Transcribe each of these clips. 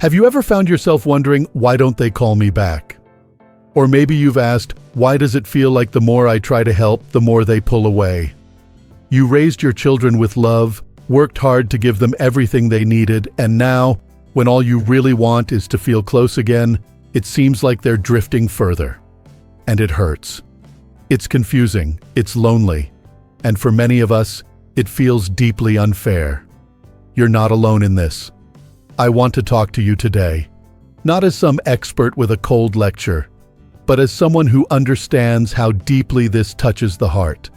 Have you ever found yourself wondering, why don't they call me back? Or maybe you've asked, why does it feel like the more I try to help, the more they pull away? You raised your children with love, worked hard to give them everything they needed, and now, when all you really want is to feel close again, it seems like they're drifting further. And it hurts. It's confusing, it's lonely, and for many of us, it feels deeply unfair. You're not alone in this. I want to talk to you today, not as some expert with a cold lecture, but as someone who understands how deeply this touches the heart.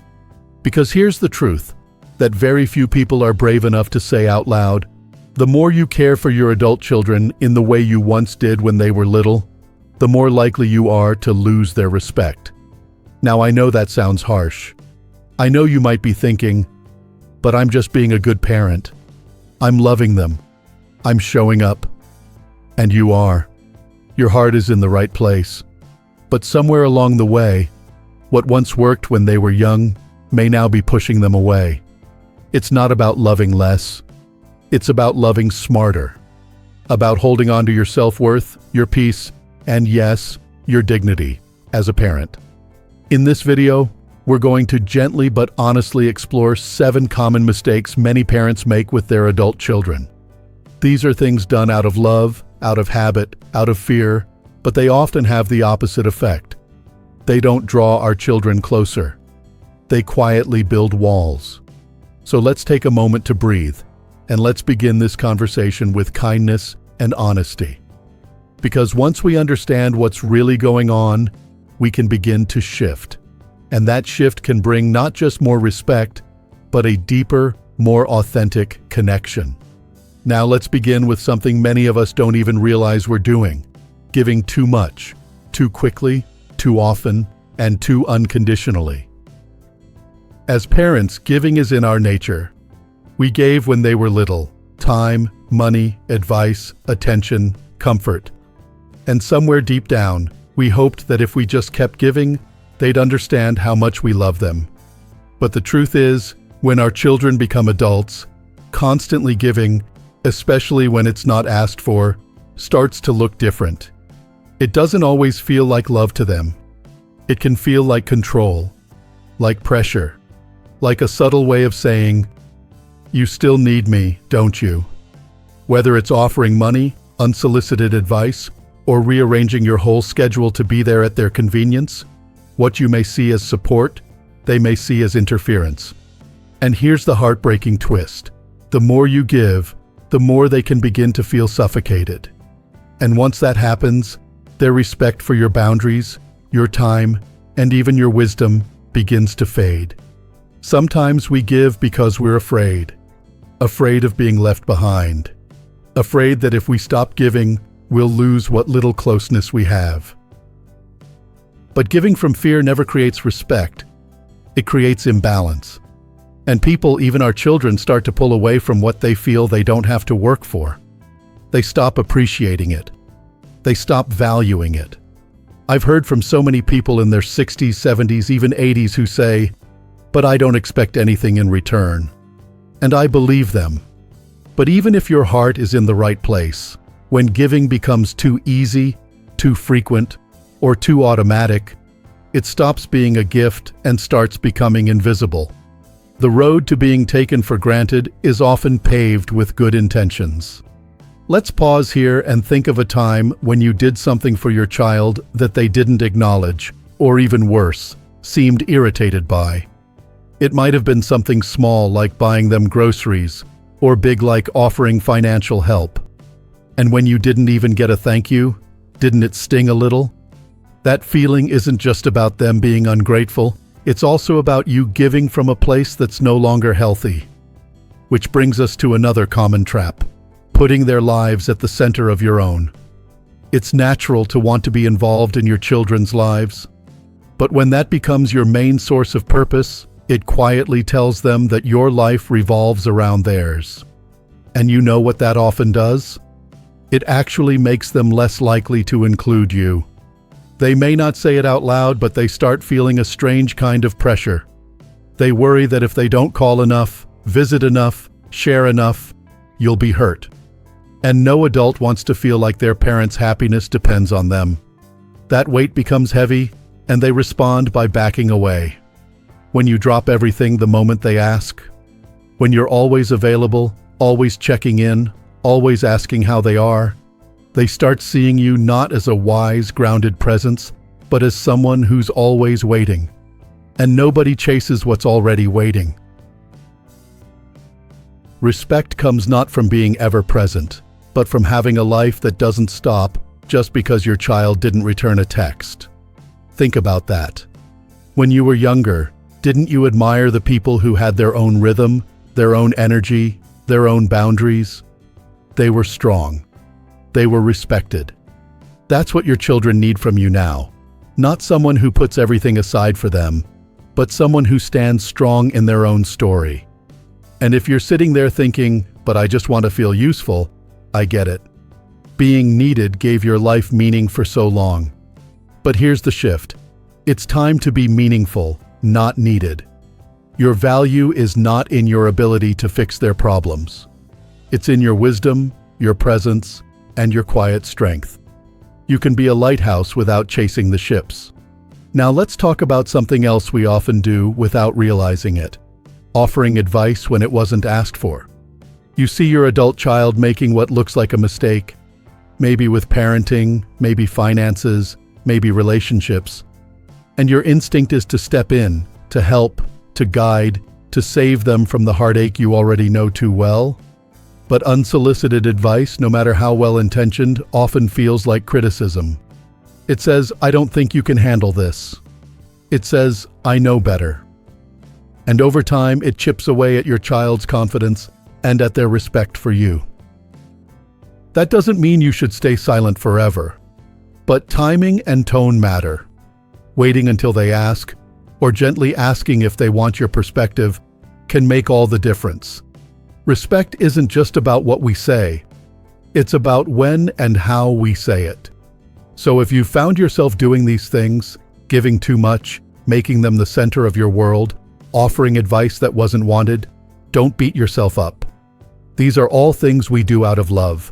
Because here's the truth, that very few people are brave enough to say out loud, the more you care for your adult children in the way you once did when they were little, the more likely you are to lose their respect. Now, I know that sounds harsh. I know you might be thinking, but I'm just being a good parent. I'm loving them. I'm showing up. And you are. Your heart is in the right place. But somewhere along the way, what once worked when they were young may now be pushing them away. It's not about loving less. It's about loving smarter. About holding on to your self-worth, your peace, and yes, your dignity as a parent. In this video, we're going to gently but honestly explore 7 common mistakes many parents make with their adult children. These are things done out of love, out of habit, out of fear, but they often have the opposite effect. They don't draw our children closer. They quietly build walls. So let's take a moment to breathe, and let's begin this conversation with kindness and honesty. Because once we understand what's really going on, we can begin to shift. And that shift can bring not just more respect, but a deeper, more authentic connection. Now let's begin with something many of us don't even realize we're doing: giving too much, too quickly, too often, and too unconditionally. As parents, giving is in our nature. We gave when they were little: time, money, advice, attention, comfort. And somewhere deep down, we hoped that if we just kept giving, they'd understand how much we love them. But the truth is, when our children become adults, constantly giving, especially when it's not asked for, starts to look different. It doesn't always feel like love to them. It can feel like control, like pressure, like a subtle way of saying, "You still need me, don't you?" Whether it's offering money, unsolicited advice, or rearranging your whole schedule to be there at their convenience, what you may see as support, they may see as interference. And here's the heartbreaking twist. The more you give, the more they can begin to feel suffocated. And once that happens, their respect for your boundaries, your time, and even your wisdom begins to fade. Sometimes we give because we're afraid of being left behind, afraid that if we stop giving, we'll lose what little closeness we have. But giving from fear never creates respect. It creates imbalance. And people, even our children, start to pull away from what they feel they don't have to work for. They stop appreciating it. They stop valuing it. I've heard from so many people in their 60s, 70s, even 80s who say, "But I don't expect anything in return." And I believe them. But even if your heart is in the right place, when giving becomes too easy, too frequent, or too automatic, it stops being a gift and starts becoming invisible. The road to being taken for granted is often paved with good intentions. Let's pause here and think of a time when you did something for your child that they didn't acknowledge, or even worse, seemed irritated by. It might have been something small like buying them groceries, or big like offering financial help. And when you didn't even get a thank you, didn't it sting a little? That feeling isn't just about them being ungrateful, it's also about you giving from a place that's no longer healthy. Which brings us to another common trap: putting their lives at the center of your own. It's natural to want to be involved in your children's lives, but when that becomes your main source of purpose, it quietly tells them that your life revolves around theirs. And you know what that often does? It actually makes them less likely to include you. They may not say it out loud, but they start feeling a strange kind of pressure. They worry that if they don't call enough, visit enough, share enough, you'll be hurt. And no adult wants to feel like their parents' happiness depends on them. That weight becomes heavy, and they respond by backing away. When you drop everything the moment they ask, when you're always available, always checking in, always asking how they are, they start seeing you not as a wise, grounded presence, but as someone who's always waiting. And nobody chases what's already waiting. Respect comes not from being ever present, but from having a life that doesn't stop just because your child didn't return a text. Think about that. When you were younger, didn't you admire the people who had their own rhythm, their own energy, their own boundaries? They were strong. They were respected. That's what your children need from you now. Not someone who puts everything aside for them, but someone who stands strong in their own story. And if you're sitting there thinking, but I just want to feel useful, I get it. Being needed gave your life meaning for so long. But here's the shift. It's time to be meaningful, not needed. Your value is not in your ability to fix their problems. It's in your wisdom, your presence, and your quiet strength. You can be a lighthouse without chasing the ships. Now let's talk about something else we often do without realizing it. Offering advice when it wasn't asked for. You see your adult child making what looks like a mistake, maybe with parenting, maybe finances, maybe relationships. And your instinct is to step in, to help, to guide, to save them from the heartache you already know too well. But unsolicited advice, no matter how well-intentioned, often feels like criticism. It says, I don't think you can handle this. It says, I know better. And over time, it chips away at your child's confidence and at their respect for you. That doesn't mean you should stay silent forever. But timing and tone matter. Waiting until they ask, or gently asking if they want your perspective, can make all the difference. Respect isn't just about what we say. It's about when and how we say it. So if you found yourself doing these things, giving too much, making them the center of your world, offering advice that wasn't wanted, don't beat yourself up. These are all things we do out of love.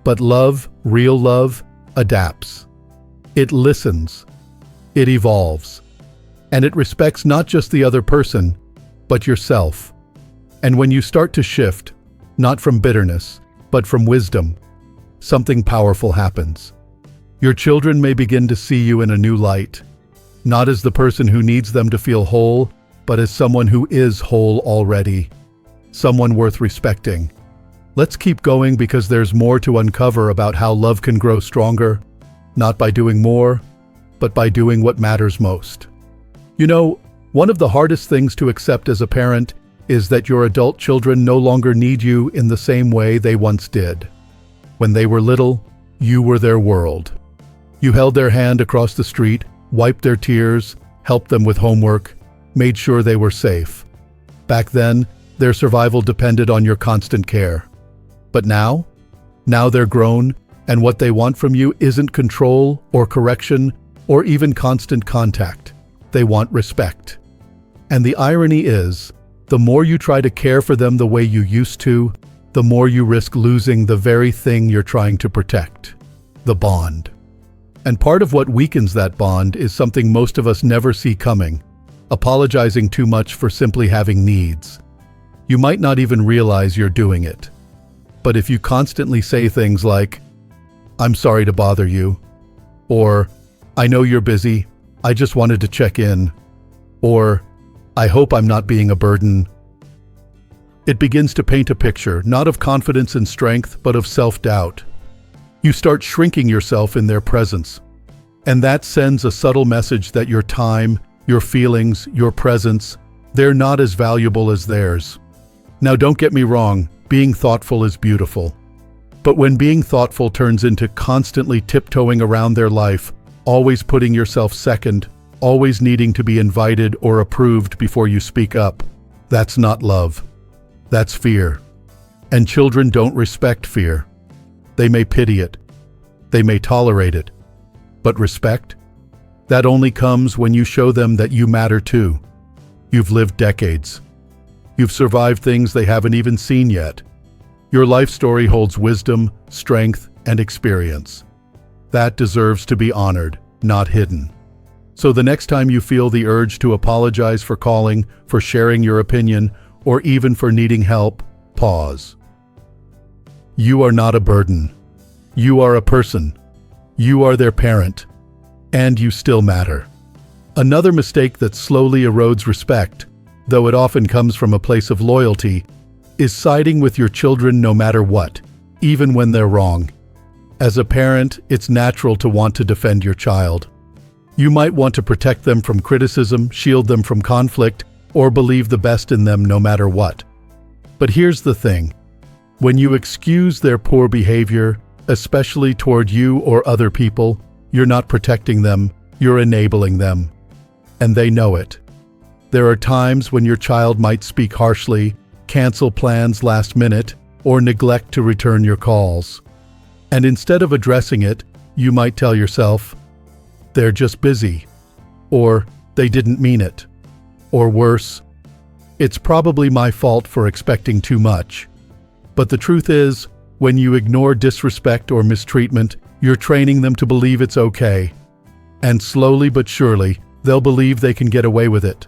But love, real love, adapts. It listens. It evolves. And it respects not just the other person, but yourself. And when you start to shift, not from bitterness, but from wisdom, something powerful happens. Your children may begin to see you in a new light, not as the person who needs them to feel whole, but as someone who is whole already, someone worth respecting. Let's keep going because there's more to uncover about how love can grow stronger, not by doing more, but by doing what matters most. You know, one of the hardest things to accept as a parent is that your adult children no longer need you in the same way they once did. When they were little, you were their world. You held their hand across the street, wiped their tears, helped them with homework, made sure they were safe. Back then, their survival depended on your constant care. But now they're grown, and what they want from you isn't control or correction or even constant contact. They want respect. And the irony is, the more you try to care for them the way you used to, the more you risk losing the very thing you're trying to protect, the bond. And part of what weakens that bond is something most of us never see coming, apologizing too much for simply having needs. You might not even realize you're doing it. But if you constantly say things like, I'm sorry to bother you, or I know you're busy, I just wanted to check in, or I hope I'm not being a burden, it begins to paint a picture, not of confidence and strength, but of self-doubt. You start shrinking yourself in their presence, and that sends a subtle message that your time, your feelings, your presence, they're not as valuable as theirs. Now don't get me wrong, being thoughtful is beautiful. But when being thoughtful turns into constantly tiptoeing around their life, always putting yourself second, always needing to be invited or approved before you speak up, that's not love. That's fear. And children don't respect fear. They may pity it. They may tolerate it. But respect? That only comes when you show them that you matter too. You've lived decades. You've survived things they haven't even seen yet. Your life story holds wisdom, strength, and experience. That deserves to be honored, not hidden. So the next time you feel the urge to apologize for calling, for sharing your opinion, or even for needing help, pause. You are not a burden. You are a person. You are their parent. And you still matter. Another mistake that slowly erodes respect, though it often comes from a place of loyalty, is siding with your children no matter what, even when they're wrong. As a parent, it's natural to want to defend your child. You might want to protect them from criticism, shield them from conflict, or believe the best in them no matter what. But here's the thing. When you excuse their poor behavior, especially toward you or other people, you're not protecting them, you're enabling them. And they know it. There are times when your child might speak harshly, cancel plans last minute, or neglect to return your calls. And instead of addressing it, you might tell yourself, they're just busy, or they didn't mean it, or worse, it's probably my fault for expecting too much. But the truth is, when you ignore disrespect or mistreatment, you're training them to believe it's okay. And slowly but surely, they'll believe they can get away with it.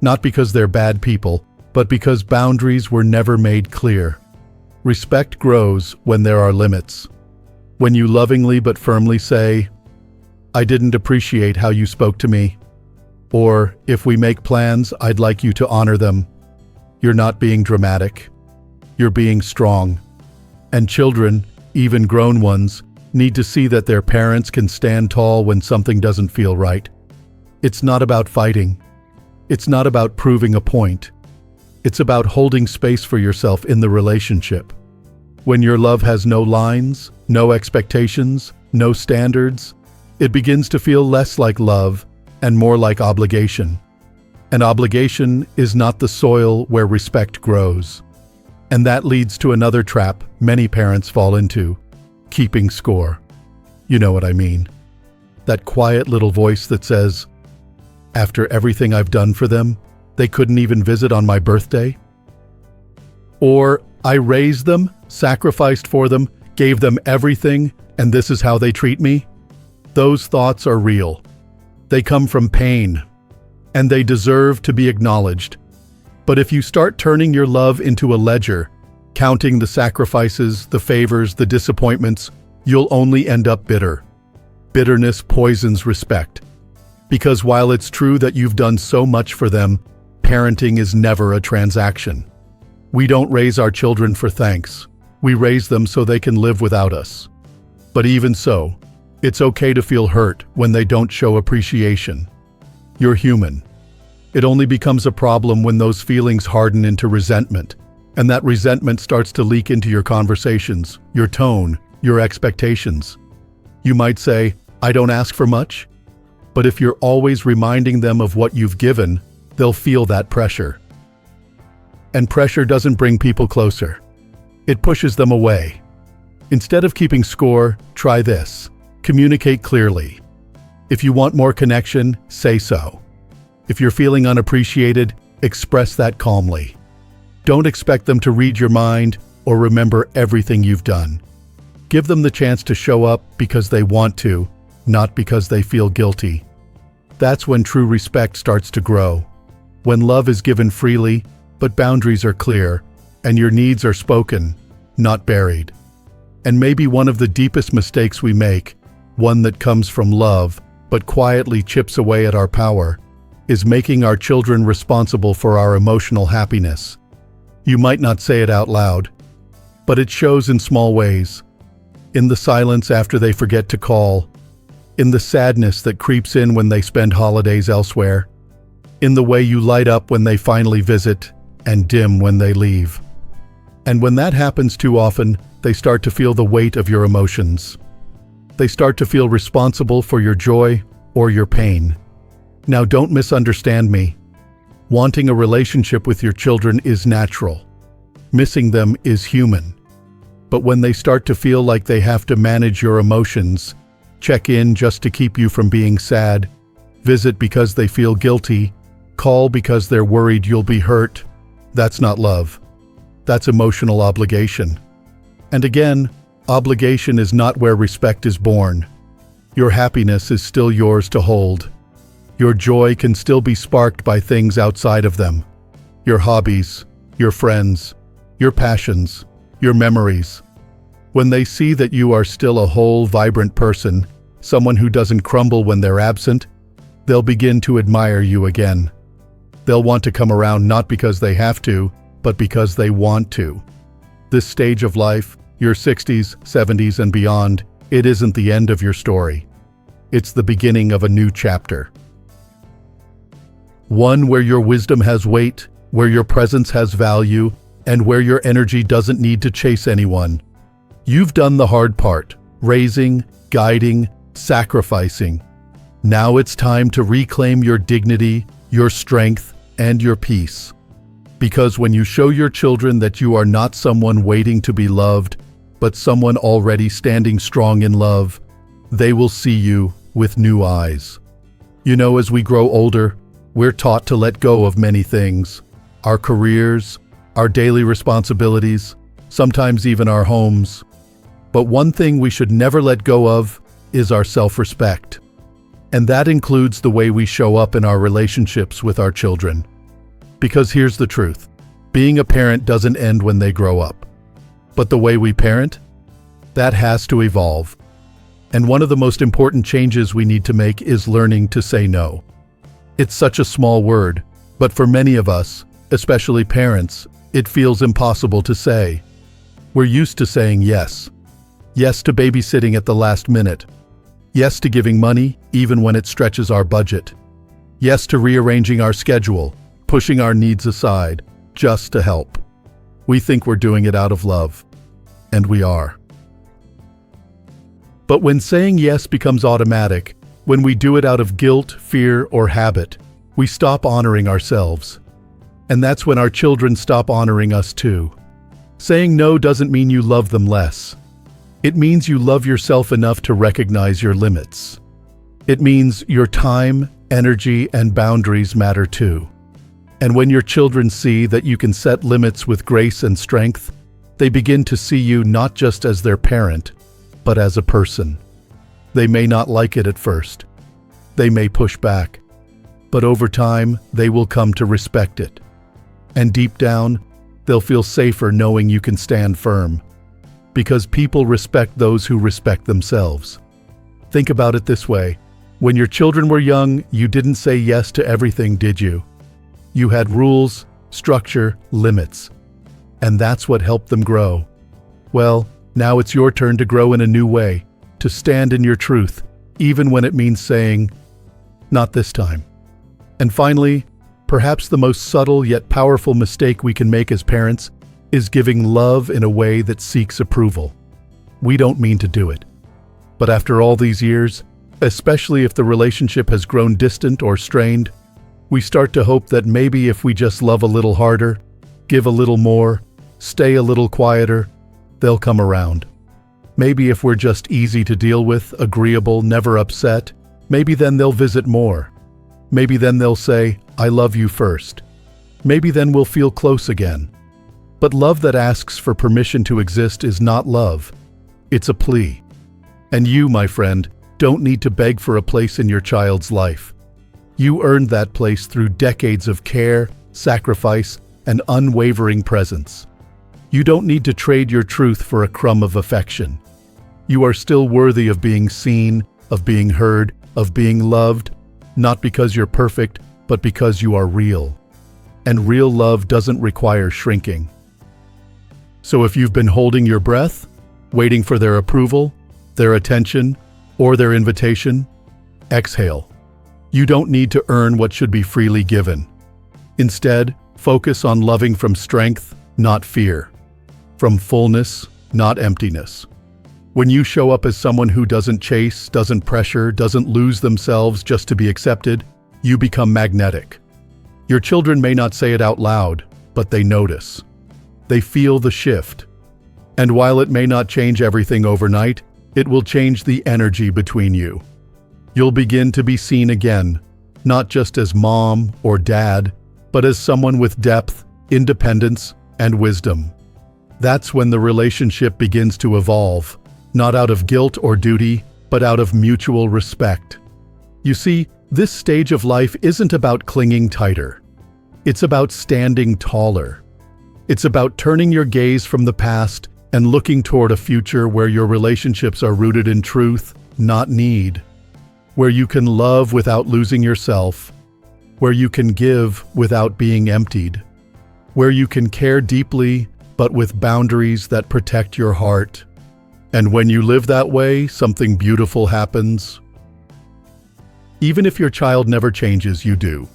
Not because they're bad people, but because boundaries were never made clear. Respect grows when there are limits. When you lovingly but firmly say, I didn't appreciate how you spoke to me. Or, if we make plans, I'd like you to honor them. You're not being dramatic. You're being strong. And children, even grown ones, need to see that their parents can stand tall when something doesn't feel right. It's not about fighting. It's not about proving a point. It's about holding space for yourself in the relationship. When your love has no lines, no expectations, no standards, it begins to feel less like love and more like obligation. An obligation is not the soil where respect grows. And that leads to another trap many parents fall into: keeping score. You know what I mean. That quiet little voice that says, after everything I've done for them, they couldn't even visit on my birthday? Or, I raised them, sacrificed for them, gave them everything, and this is how they treat me? Those thoughts are real. They come from pain, and they deserve to be acknowledged. But if you start turning your love into a ledger, counting the sacrifices, the favors, the disappointments, you'll only end up bitter. Bitterness poisons respect. Because while it's true that you've done so much for them, parenting is never a transaction. We don't raise our children for thanks. We raise them so they can live without us. But even so, it's okay to feel hurt when they don't show appreciation. You're human. It only becomes a problem when those feelings harden into resentment, and that resentment starts to leak into your conversations, your tone, your expectations. You might say, I don't ask for much, but if you're always reminding them of what you've given, they'll feel that pressure. And pressure doesn't bring people closer. It pushes them away. Instead of keeping score, try this. Communicate clearly. If you want more connection, say so. If you're feeling unappreciated, express that calmly. Don't expect them to read your mind or remember everything you've done. Give them the chance to show up because they want to, not because they feel guilty. That's when true respect starts to grow. When love is given freely, but boundaries are clear, and your needs are spoken, not buried. And maybe one of the deepest mistakes we make, one that comes from love, but quietly chips away at our power, is making our children responsible for our emotional happiness. You might not say it out loud, but it shows in small ways. In the silence after they forget to call, in the sadness that creeps in when they spend holidays elsewhere, in the way you light up when they finally visit and dim when they leave. And when that happens too often, they start to feel the weight of your emotions. They start to feel responsible for your joy or your pain. Now, don't misunderstand me. Wanting a relationship with your children is natural. Missing them is human. But when they start to feel like they have to manage your emotions, check in just to keep you from being sad, visit because they feel guilty, call because they're worried you'll be hurt, that's not love. That's emotional obligation. And again, obligation is not where respect is born. Your happiness is still yours to hold. Your joy can still be sparked by things outside of them. Your hobbies, your friends, your passions, your memories. When they see that you are still a whole, vibrant person, someone who doesn't crumble when they're absent, they'll begin to admire you again. They'll want to come around not because they have to, but because they want to. This stage of life, your 60s, 70s, and beyond, it isn't the end of your story. It's the beginning of a new chapter. One where your wisdom has weight, where your presence has value, and where your energy doesn't need to chase anyone. You've done the hard part, raising, guiding, sacrificing. Now it's time to reclaim your dignity, your strength, and your peace. Because when you show your children that you are not someone waiting to be loved, but someone already standing strong in love, they will see you with new eyes. You know, as we grow older, we're taught to let go of many things. Our careers, our daily responsibilities, sometimes even our homes. But one thing we should never let go of is our self-respect. And that includes the way we show up in our relationships with our children. Because here's the truth. Being a parent doesn't end when they grow up. But the way we parent, that has to evolve. And one of the most important changes we need to make is learning to say no. It's such a small word, but for many of us, especially parents, it feels impossible to say. We're used to saying yes. Yes to babysitting at the last minute. Yes to giving money, even when it stretches our budget. Yes to rearranging our schedule, pushing our needs aside, just to help. We think we're doing it out of love. And we are. But when saying yes becomes automatic, when we do it out of guilt, fear, or habit, we stop honoring ourselves. And that's when our children stop honoring us too. Saying no doesn't mean you love them less. It means you love yourself enough to recognize your limits. It means your time, energy, and boundaries matter too. And when your children see that you can set limits with grace and strength, they begin to see you not just as their parent, but as a person. They may not like it at first. They may push back. But over time, they will come to respect it. And deep down, they'll feel safer knowing you can stand firm. Because people respect those who respect themselves. Think about it this way. When your children were young, you didn't say yes to everything, did you? You had rules, structure, limits. And that's what helped them grow. Well, now it's your turn to grow in a new way, to stand in your truth, even when it means saying, "Not this time." And finally, perhaps the most subtle yet powerful mistake we can make as parents is giving love in a way that seeks approval. We don't mean to do it. But after all these years, especially if the relationship has grown distant or strained, we start to hope that maybe if we just love a little harder, give a little more, stay a little quieter, they'll come around. Maybe if we're just easy to deal with, agreeable, never upset, maybe then they'll visit more. Maybe then they'll say, "I love you" first. Maybe then we'll feel close again. But love that asks for permission to exist is not love. It's a plea. And you, my friend, don't need to beg for a place in your child's life. You earned that place through decades of care, sacrifice, and unwavering presence. You don't need to trade your truth for a crumb of affection. You are still worthy of being seen, of being heard, of being loved, not because you're perfect, but because you are real. And real love doesn't require shrinking. So if you've been holding your breath, waiting for their approval, their attention, or their invitation, exhale. You don't need to earn what should be freely given. Instead, focus on loving from strength, not fear. From fullness, not emptiness. When you show up as someone who doesn't chase, doesn't pressure, doesn't lose themselves just to be accepted, you become magnetic. Your children may not say it out loud, but they notice. They feel the shift. And while it may not change everything overnight, it will change the energy between you. You'll begin to be seen again, not just as mom or dad, but as someone with depth, independence, and wisdom. That's when the relationship begins to evolve, not out of guilt or duty, but out of mutual respect. You see, this stage of life isn't about clinging tighter. It's about standing taller. It's about turning your gaze from the past and looking toward a future where your relationships are rooted in truth, not need. Where you can love without losing yourself. Where you can give without being emptied. Where you can care deeply, but with boundaries that protect your heart. And when you live that way, something beautiful happens. Even if your child never changes, you do.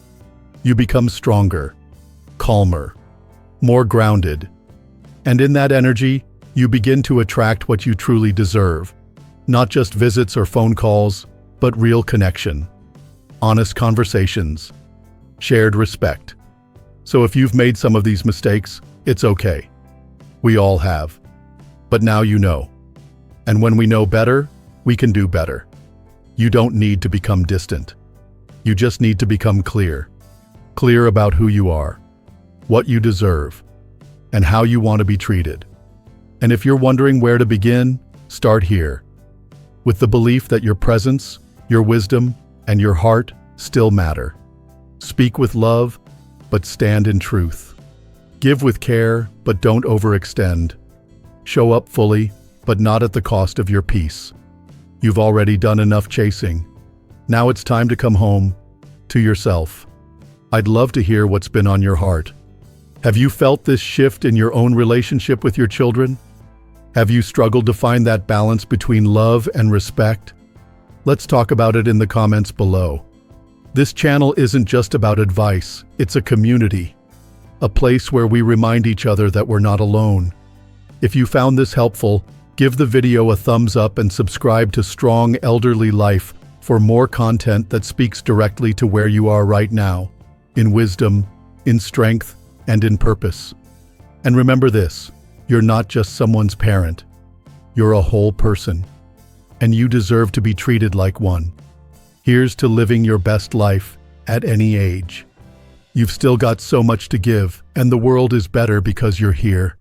You become stronger, calmer, more grounded. And in that energy, you begin to attract what you truly deserve. Not just visits or phone calls, but real connection, honest conversations, shared respect. So if you've made some of these mistakes, it's okay. We all have. But now you know. And when we know better, we can do better. You don't need to become distant. You just need to become clear. Clear about who you are, what you deserve, and how you want to be treated. And if you're wondering where to begin, start here. With the belief that your presence, your wisdom, and your heart still matter. Speak with love, but stand in truth. Give with care, but don't overextend. Show up fully, but not at the cost of your peace. You've already done enough chasing. Now it's time to come home, to yourself. I'd love to hear what's been on your heart. Have you felt this shift in your own relationship with your children? Have you struggled to find that balance between love and respect? Let's talk about it in the comments below. This channel isn't just about advice, it's a community. A place where we remind each other that we're not alone. If you found this helpful, give the video a thumbs up and subscribe to Strong Elderly Life for more content that speaks directly to where you are right now, in wisdom, in strength, and in purpose. And remember this, you're not just someone's parent. You're a whole person, and you deserve to be treated like one. Here's to living your best life at any age. You've still got so much to give, and the world is better because you're here.